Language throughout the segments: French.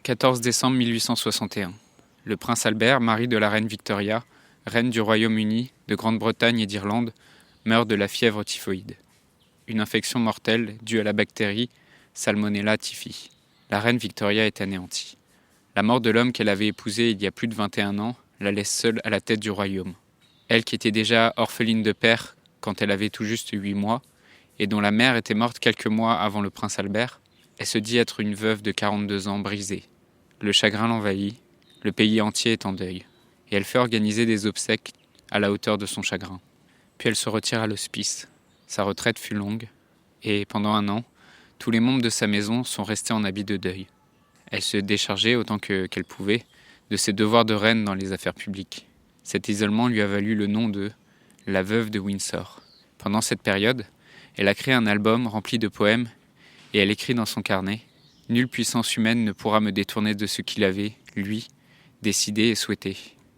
14 décembre 1861. Le prince Albert, mari de la reine Victoria, reine du Royaume-Uni, de Grande-Bretagne et d'Irlande, meurt de la fièvre typhoïde. Une infection mortelle due à la bactérie Salmonella typhi. La reine Victoria est anéantie. La mort de l'homme qu'elle avait épousé il y a plus de 21 ans la laisse seule à la tête du royaume. Elle qui était déjà orpheline de père quand elle avait tout juste 8 mois, et dont la mère était morte quelques mois avant le prince Albert, elle se dit être une veuve de 42 ans brisée. Le chagrin l'envahit, le pays entier est en deuil, et elle fait organiser des obsèques à la hauteur de son chagrin. Puis elle se retire à l'hospice. Sa retraite fut longue, et pendant 1 an, tous les membres de sa maison sont restés en habit de deuil. Elle se déchargeait autant qu'elle pouvait de ses devoirs de reine dans les affaires publiques. Cet isolement lui a valu le nom de « la veuve de Windsor ». Pendant cette période, elle a créé un album rempli de poèmes et elle écrit dans son carnet « Nulle puissance humaine ne pourra me détourner de ce qu'il avait, lui, décidé et souhaité.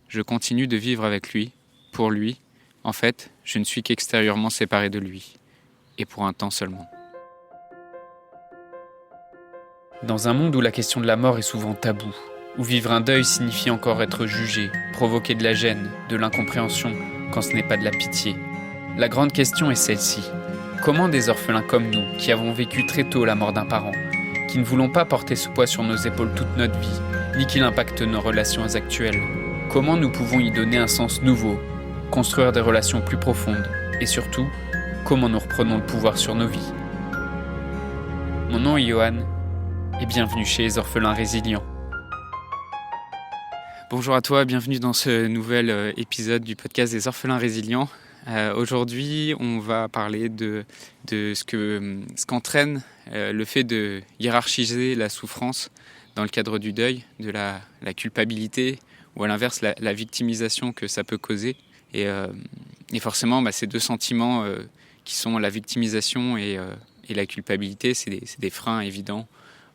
Je continue de vivre avec lui, pour lui. En fait, je ne suis qu'extérieurement séparé de lui. Et pour un temps seulement. » Dans un monde où la question de la mort est souvent taboue, où vivre un deuil signifie encore être jugé, provoquer de la gêne, de l'incompréhension, quand ce n'est pas de la pitié, la grande question est celle-ci. Comment des orphelins comme nous, qui avons vécu très tôt la mort d'un parent, qui ne voulons pas porter ce poids sur nos épaules toute notre vie, ni qu'il impacte nos relations actuelles, comment nous pouvons y donner un sens nouveau, construire des relations plus profondes, et surtout, comment nous reprenons le pouvoir sur nos vies. Mon nom est Johan, et bienvenue chez les Orphelins Résilients. Bonjour à toi, bienvenue dans ce nouvel épisode du podcast des Orphelins Résilients. Aujourd'hui, on va parler de ce qu'entraîne le fait de hiérarchiser la souffrance dans le cadre du deuil, de la culpabilité ou à l'inverse la victimisation que ça peut causer. Et forcément, ces deux sentiments qui sont la victimisation et la culpabilité, c'est des freins évidents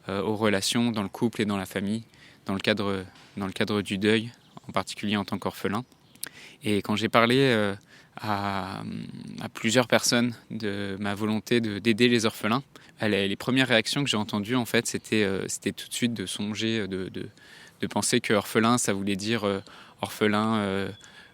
aux relations dans le couple et dans la famille, dans le cadre du deuil, en particulier en tant qu'orphelin. Et quand j'ai parlé à plusieurs personnes de ma volonté d'aider les orphelins, les premières réactions que j'ai entendues, en fait, c'était tout de suite de songer, de penser que orphelin, ça voulait dire orphelin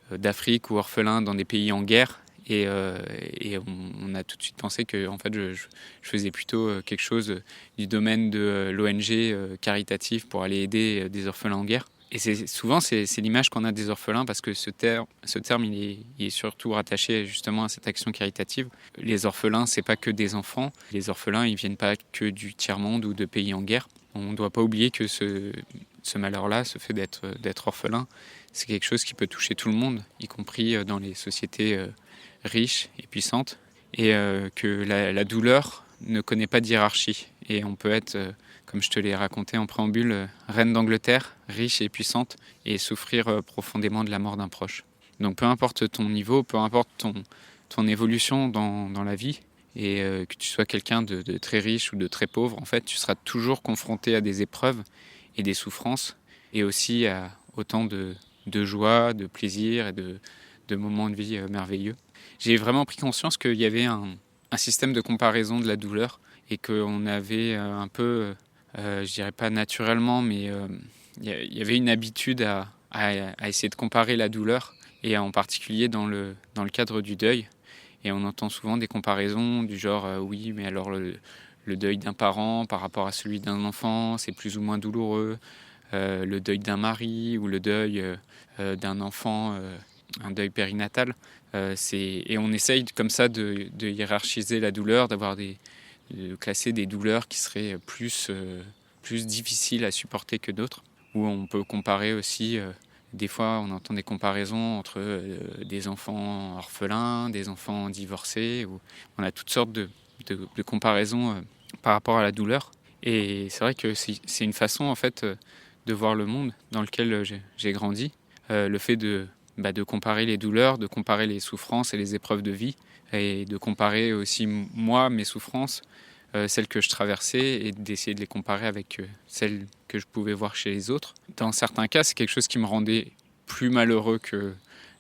d'Afrique ou orphelin dans des pays en guerre. Et on a tout de suite pensé que en fait, je faisais plutôt quelque chose du domaine de l'ONG caritative pour aller aider des orphelins en guerre. Et souvent, c'est l'image qu'on a des orphelins parce que ce terme il est surtout rattaché justement à cette action caritative. Les orphelins, c'est pas que des enfants. Les orphelins, ils viennent pas que du tiers-monde ou de pays en guerre. On ne doit pas oublier que ce malheur-là, ce fait d'être orphelin, c'est quelque chose qui peut toucher tout le monde, y compris dans les sociétés riches et puissantes, et que la douleur ne connaît pas de hiérarchie. Et on peut être, comme je te l'ai raconté en préambule, reine d'Angleterre, riche et puissante, et souffrir profondément de la mort d'un proche. Donc peu importe ton niveau, peu importe ton évolution dans la vie, et que tu sois quelqu'un de très riche ou de très pauvre, en fait, tu seras toujours confronté à des épreuves et des souffrances, et aussi à autant de joie, de plaisir et de moments de vie merveilleux. J'ai vraiment pris conscience qu'il y avait un système de comparaison de la douleur et qu'on avait un peu, je dirais pas naturellement, mais il y avait une habitude à essayer de comparer la douleur, et en particulier dans le cadre du deuil. Et on entend souvent des comparaisons du genre oui, mais alors le deuil d'un parent par rapport à celui d'un enfant, c'est plus ou moins douloureux. Le deuil d'un mari ou le deuil d'un enfant, un deuil périnatal. Et on essaye comme ça de hiérarchiser la douleur, de classer des douleurs qui seraient plus difficiles à supporter que d'autres. Ou on peut comparer aussi, des fois on entend des comparaisons entre des enfants orphelins, des enfants divorcés. On a toutes sortes de comparaisons par rapport à la douleur. Et c'est vrai que c'est une façon en fait de voir le monde dans lequel j'ai grandi. Le fait de comparer les douleurs, de comparer les souffrances et les épreuves de vie, et de comparer aussi moi, mes souffrances, celles que je traversais, et d'essayer de les comparer avec celles que je pouvais voir chez les autres. Dans certains cas, c'est quelque chose qui me rendait plus malheureux que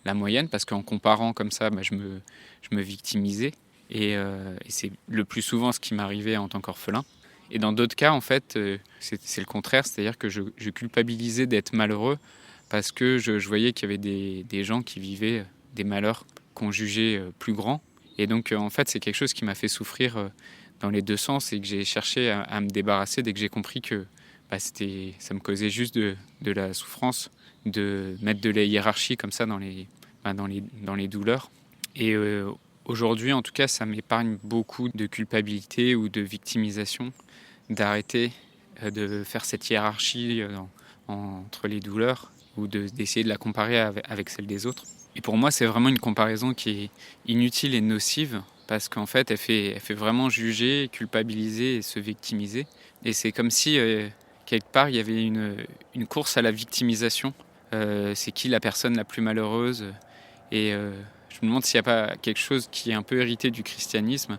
la moyenne, parce qu'en comparant comme ça, je me victimisais, et c'est le plus souvent ce qui m'arrivait en tant qu'orphelin. Et dans d'autres cas, en fait, c'est le contraire, c'est-à-dire que je culpabilisais d'être malheureux parce que je voyais qu'il y avait des gens qui vivaient des malheurs qu'on jugeait plus grands. Et donc, en fait, c'est quelque chose qui m'a fait souffrir dans les deux sens et que j'ai cherché à me débarrasser dès que j'ai compris que ça me causait juste de la souffrance de mettre de la hiérarchie comme ça dans les douleurs. Et aujourd'hui, en tout cas, ça m'épargne beaucoup de culpabilité ou de victimisation, d'arrêter de faire cette hiérarchie entre les douleurs ou d'essayer de la comparer avec celle des autres. Et pour moi, c'est vraiment une comparaison qui est inutile et nocive parce qu'en fait, elle fait vraiment juger, culpabiliser et se victimiser. Et c'est comme si, quelque part, il y avait une course à la victimisation. C'est qui la personne la plus malheureuse? Et je me demande s'il n'y a pas quelque chose qui est un peu hérité du christianisme,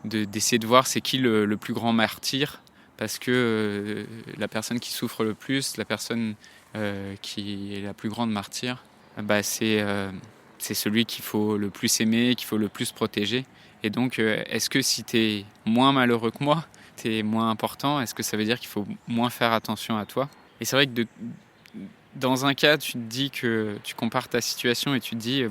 d'essayer de voir c'est qui le plus grand martyr, parce que la personne qui souffre le plus, la personne qui est la plus grande martyr, c'est celui qu'il faut le plus aimer, qu'il faut le plus protéger. Et donc, est-ce que si tu es moins malheureux que moi, tu es moins important, est-ce que ça veut dire qu'il faut moins faire attention à toi? Et c'est vrai que dans un cas, tu te dis que tu compares ta situation et tu te dis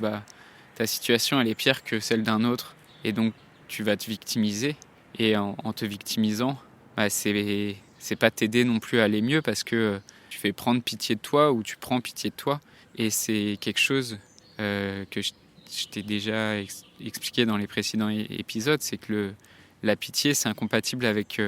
ta situation elle est pire que celle d'un autre et donc tu vas te victimiser et en te victimisant, c'est pas t'aider non plus à aller mieux parce que tu fais prendre pitié de toi ou tu prends pitié de toi et c'est quelque chose que je t'ai déjà expliqué dans les précédents épisodes, c'est que la pitié c'est incompatible avec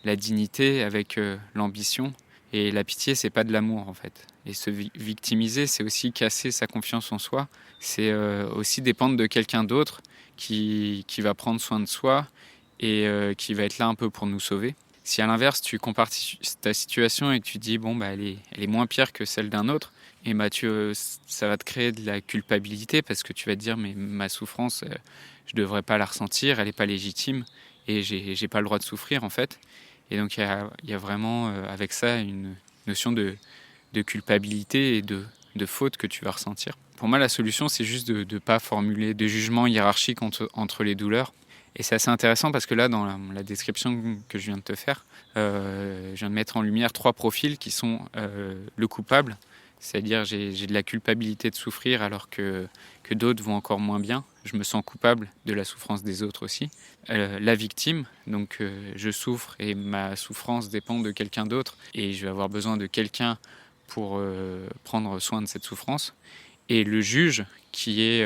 la dignité, avec l'ambition. Et la pitié, c'est pas de l'amour en fait. Et se victimiser, c'est aussi casser sa confiance en soi. C'est aussi dépendre de quelqu'un d'autre qui va prendre soin de soi et qui va être là un peu pour nous sauver. Si à l'inverse, tu compares ta situation et que tu dis elle est moins pire que celle d'un autre, et ça va te créer de la culpabilité parce que tu vas te dire mais ma souffrance, je devrais pas la ressentir, elle est pas légitime et j'ai pas le droit de souffrir en fait. Et donc il y a vraiment avec ça une notion de culpabilité et de faute que tu vas ressentir. Pour moi, la solution, c'est juste de ne pas formuler de jugement hiérarchique entre les douleurs. Et c'est assez intéressant parce que là, dans la description que je viens de te faire, je viens de mettre en lumière 3 profils qui sont le coupable, c'est-à-dire j'ai de la culpabilité de souffrir alors que d'autres vont encore moins bien. Je me sens coupable de la souffrance des autres aussi. La victime, donc je souffre et ma souffrance dépend de quelqu'un d'autre et je vais avoir besoin de quelqu'un pour prendre soin de cette souffrance. Et le juge qui est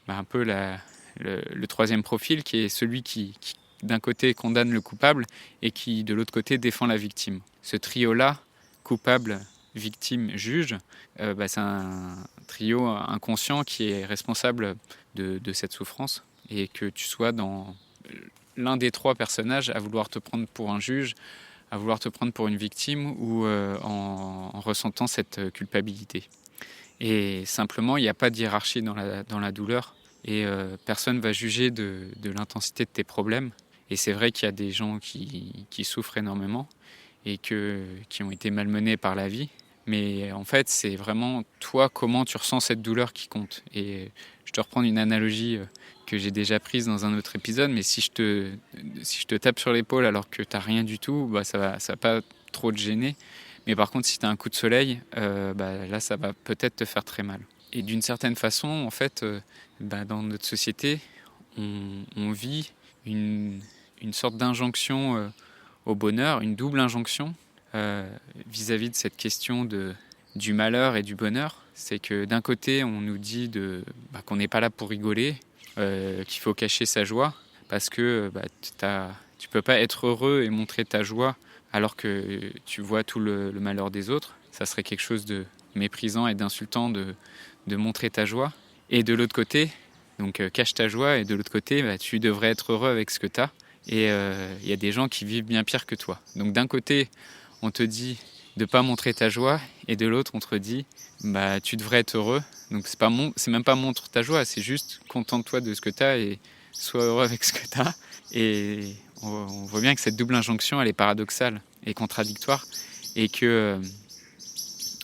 un peu le troisième profil, qui est celui qui d'un côté condamne le coupable et qui de l'autre côté défend la victime. Ce trio-là, coupable, victime, juge, c'est un trio inconscient qui est responsable de cette souffrance et que tu sois dans l'un des 3 personnages à vouloir te prendre pour un juge, à vouloir te prendre pour une victime ou en ressentant cette culpabilité. Et simplement, il n'y a pas de hiérarchie dans la douleur et personne ne va juger de l'intensité de tes problèmes. Et c'est vrai qu'il y a des gens qui souffrent énormément et qui ont été malmenés par la vie. Mais en fait, c'est vraiment toi, comment tu ressens cette douleur qui compte. Et je te reprends une analogie que j'ai déjà prise dans un autre épisode, mais si je te tape sur l'épaule alors que tu n'as rien du tout, ça va pas trop te gêner. Mais par contre, si tu as un coup de soleil, là, ça va peut-être te faire très mal. Et d'une certaine façon, en fait, dans notre société, on vit une sorte d'injonction au bonheur, une double injonction vis-à-vis de cette question du malheur et du bonheur. C'est que d'un côté, on nous dit qu'on n'est pas là pour rigoler, qu'il faut cacher sa joie, parce que tu peux pas être heureux et montrer ta joie alors que tu vois tout le malheur des autres. Ça serait quelque chose de méprisant et d'insultant de montrer ta joie. Et de l'autre côté, donc cache ta joie, et de l'autre côté, tu devrais être heureux avec ce que tu as. Et il y a des gens qui vivent bien pire que toi. Donc d'un côté, on te dit de ne pas montrer ta joie, et de l'autre, on te dit tu devrais être heureux. Donc c'est même pas montre ta joie, c'est juste contente-toi de ce que tu as et sois heureux avec ce que tu as. Et on voit bien que cette double injonction, elle est paradoxale et contradictoire. Et que,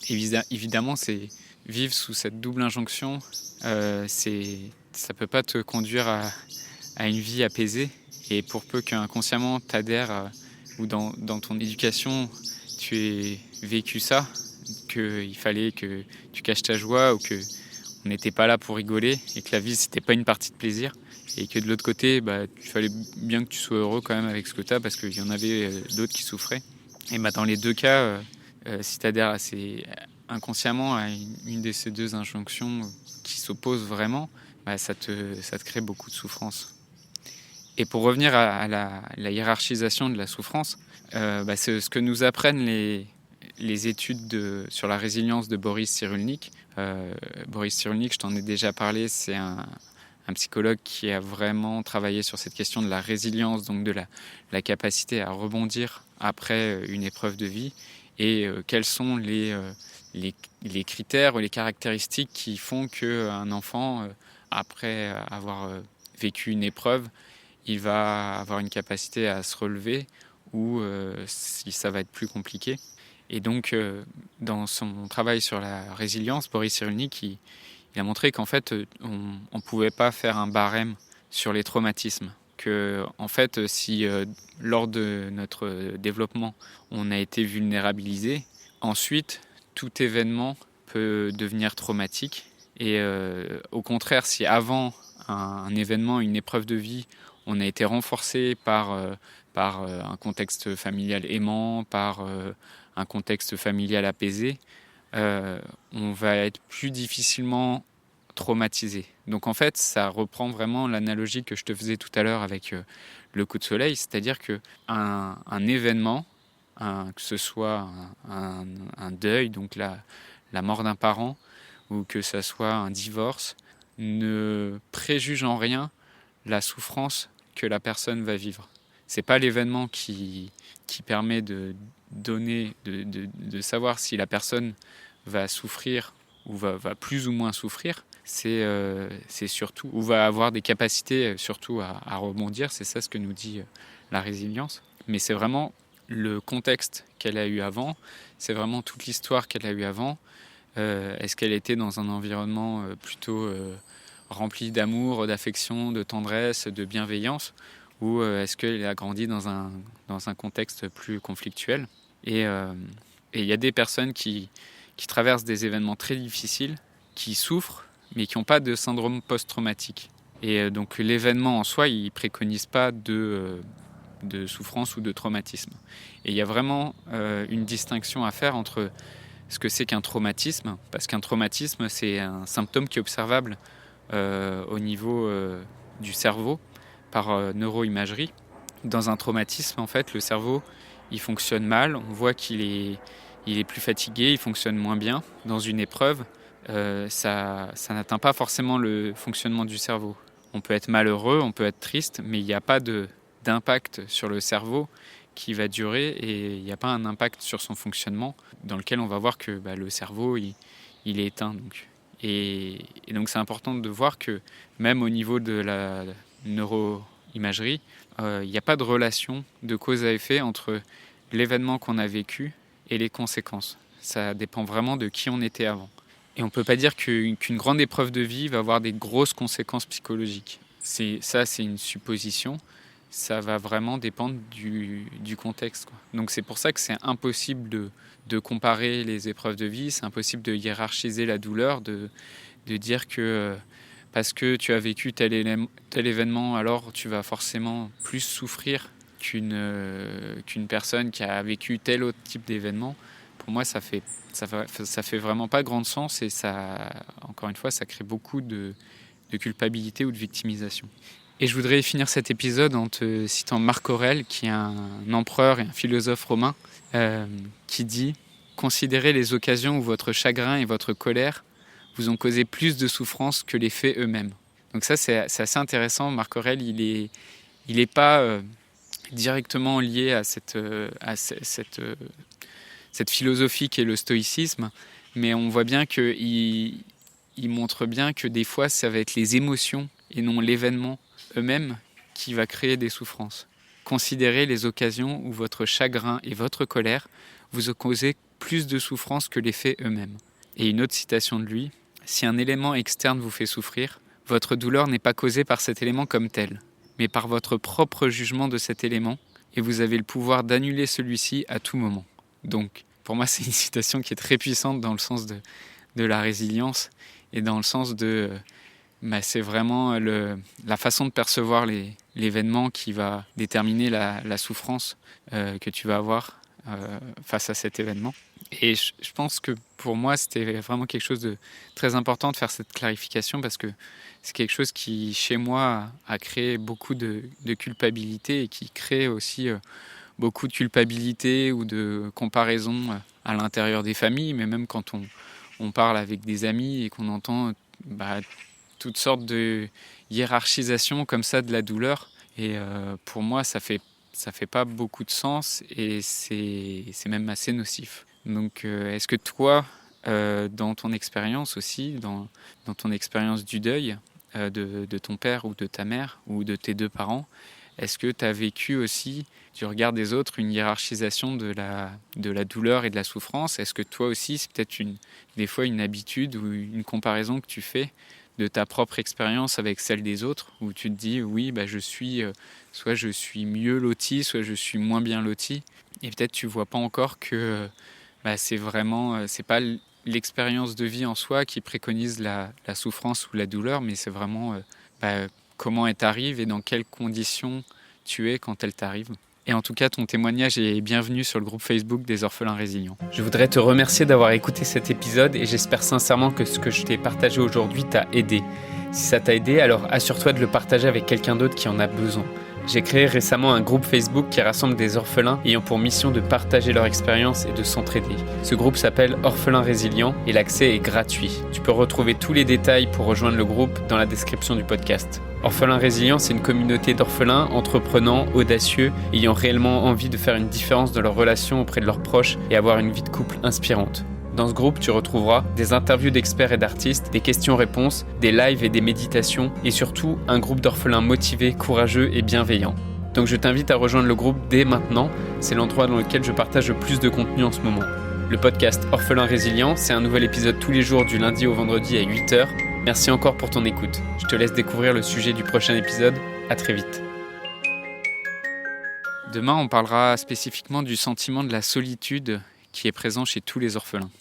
évidemment, c'est vivre sous cette double injonction, ça peut pas te conduire à une vie apaisée. Et pour peu qu'inconsciemment t'adhères ou dans ton éducation, tu aies vécu ça, qu'il fallait que tu caches ta joie ou que on n'était pas là pour rigoler et que la vie c'était pas une partie de plaisir et que de l'autre côté il fallait bien que tu sois heureux quand même avec ce que tu as parce qu'il y en avait d'autres qui souffraient. Et dans les deux cas, si tu adhères inconsciemment à une de ces deux injonctions qui s'opposent vraiment, ça te crée beaucoup de souffrance. Et pour revenir à la hiérarchisation de la souffrance, c'est ce que nous apprennent les études sur la résilience de Boris Cyrulnik. Boris Cyrulnik, je t'en ai déjà parlé, c'est un psychologue qui a vraiment travaillé sur cette question de la résilience, donc de la capacité à rebondir après une épreuve de vie, et quels sont les critères ou les caractéristiques qui font qu'un enfant, après avoir vécu une épreuve, il va avoir une capacité à se relever ou si ça va être plus compliqué. Et donc, dans son travail sur la résilience, Boris Cyrulnik, il a montré qu'en fait, on ne pouvait pas faire un barème sur les traumatismes. Que, en fait, si lors de notre développement, on a été vulnérabilisé, ensuite, tout événement peut devenir traumatique. Et au contraire, si avant un événement, une épreuve de vie, on a été renforcé par un contexte familial aimant, par un contexte familial apaisé, on va être plus difficilement traumatisé. Donc en fait, ça reprend vraiment l'analogie que je te faisais tout à l'heure avec le coup de soleil, c'est-à-dire qu'un événement, que ce soit un deuil, donc la mort d'un parent, ou que ce soit un divorce, ne préjuge en rien la souffrance que la personne va vivre. C'est pas l'événement qui permet de savoir si la personne va souffrir ou va plus ou moins souffrir. C'est surtout, ou va avoir des capacités surtout à rebondir. C'est ça ce que nous dit la résilience. Mais c'est vraiment le contexte qu'elle a eu avant. C'est vraiment toute l'histoire qu'elle a eu avant. Est-ce qu'elle était dans un environnement plutôt rempli d'amour, d'affection, de tendresse, de bienveillance, ou est-ce qu'elle a grandi dans un contexte plus conflictuel. Et il y a des personnes qui traversent des événements très difficiles, qui souffrent, mais qui n'ont pas de syndrome post-traumatique. Et donc l'événement en soi, il ne préconise pas de souffrance ou de traumatisme. Et il y a vraiment une distinction à faire entre ce que c'est qu'un traumatisme, parce qu'un traumatisme, c'est un symptôme qui est observable au niveau du cerveau par neuroimagerie. Dans un traumatisme, en fait, le cerveau, il fonctionne mal. On voit qu'il est plus fatigué, il fonctionne moins bien. Dans une épreuve, ça n'atteint pas forcément le fonctionnement du cerveau. On peut être malheureux, on peut être triste, mais il n'y a pas d'impact sur le cerveau qui va durer et il n'y a pas un impact sur son fonctionnement dans lequel on va voir que le cerveau, il est éteint. Et donc c'est important de voir que même au niveau de la neuroimagerie, il n'y a pas de relation de cause à effet entre l'événement qu'on a vécu et les conséquences. Ça dépend vraiment de qui on était avant. Et on ne peut pas dire qu'une grande épreuve de vie va avoir des grosses conséquences psychologiques. C'est une supposition. Ça va vraiment dépendre du contexte, quoi. Donc c'est pour ça que c'est impossible de comparer les épreuves de vie, c'est impossible de hiérarchiser la douleur, de dire que parce que tu as vécu tel événement, alors tu vas forcément plus souffrir qu'une personne qui a vécu tel autre type d'événement. Pour moi, ça fait vraiment pas grand sens et ça, encore une fois, ça crée beaucoup de culpabilité ou de victimisation. Et je voudrais finir cet épisode en te citant Marc Aurèle, qui est un empereur et un philosophe romain, qui dit « Considérez les occasions où votre chagrin et votre colère vous ont causé plus de souffrance que les faits eux-mêmes. » Donc ça, c'est assez intéressant. Marc Aurèle, il est pas directement lié à cette philosophie qu'est le stoïcisme, mais on voit bien qu'il montre bien que des fois, ça va être les émotions et non l'événement eux-mêmes qui va créer des souffrances. Considérez les occasions où votre chagrin et votre colère vous ont causé plus de souffrance que les faits eux-mêmes. Et une autre citation de lui, « Si un élément externe vous fait souffrir, votre douleur n'est pas causée par cet élément comme tel, mais par votre propre jugement de cet élément et vous avez le pouvoir d'annuler celui-ci à tout moment. Donc, pour moi, c'est une citation qui est très puissante dans le sens de la résilience et dans le sens de... c'est vraiment la façon de percevoir l'événement qui va déterminer la souffrance que tu vas avoir face à cet événement. Et je pense que pour moi, c'était vraiment quelque chose de très important de faire cette clarification parce que c'est quelque chose qui, chez moi, a créé beaucoup de culpabilité et qui crée aussi beaucoup de culpabilité ou de comparaison à l'intérieur des familles, mais même quand on parle avec des amis et qu'on entend toutes sortes de hiérarchisation comme ça de la douleur. Et pour moi, ça fait pas beaucoup de sens et c'est même assez nocif. Donc, est-ce que toi, dans ton expérience aussi, dans ton expérience du deuil de ton père ou de ta mère ou de tes deux parents, est-ce que tu as vécu aussi, du regard des autres, une hiérarchisation de la douleur et de la souffrance ? Est-ce que toi aussi, c'est peut-être des fois une habitude ou une comparaison que tu fais de ta propre expérience avec celle des autres, où tu te dis, oui, soit je suis mieux loti, soit je suis moins bien loti, et peut-être tu vois pas encore que c'est pas l'expérience de vie en soi qui préconise la souffrance ou la douleur, mais c'est vraiment comment elle t'arrive et dans quelles conditions tu es quand elle t'arrive. Et en tout cas, ton témoignage est bienvenu sur le groupe Facebook des Orphelins Résilients. Je voudrais te remercier d'avoir écouté cet épisode et j'espère sincèrement que ce que je t'ai partagé aujourd'hui t'a aidé. Si ça t'a aidé, alors assure-toi de le partager avec quelqu'un d'autre qui en a besoin. J'ai créé récemment un groupe Facebook qui rassemble des orphelins ayant pour mission de partager leur expérience et de s'entraider. Ce groupe s'appelle Orphelins Résilients et l'accès est gratuit. Tu peux retrouver tous les détails pour rejoindre le groupe dans la description du podcast. Orphelins Résilients, c'est une communauté d'orphelins entreprenants, audacieux, ayant réellement envie de faire une différence dans leurs relations auprès de leurs proches et avoir une vie de couple inspirante. Dans ce groupe, tu retrouveras des interviews d'experts et d'artistes, des questions-réponses, des lives et des méditations, et surtout un groupe d'orphelins motivés, courageux et bienveillants. Donc je t'invite à rejoindre le groupe dès maintenant, c'est l'endroit dans lequel je partage le plus de contenu en ce moment. Le podcast Orphelins Résilients, c'est un nouvel épisode tous les jours du lundi au vendredi à 8h. Merci encore pour ton écoute. Je te laisse découvrir le sujet du prochain épisode. À très vite. Demain, on parlera spécifiquement du sentiment de la solitude qui est présent chez tous les orphelins.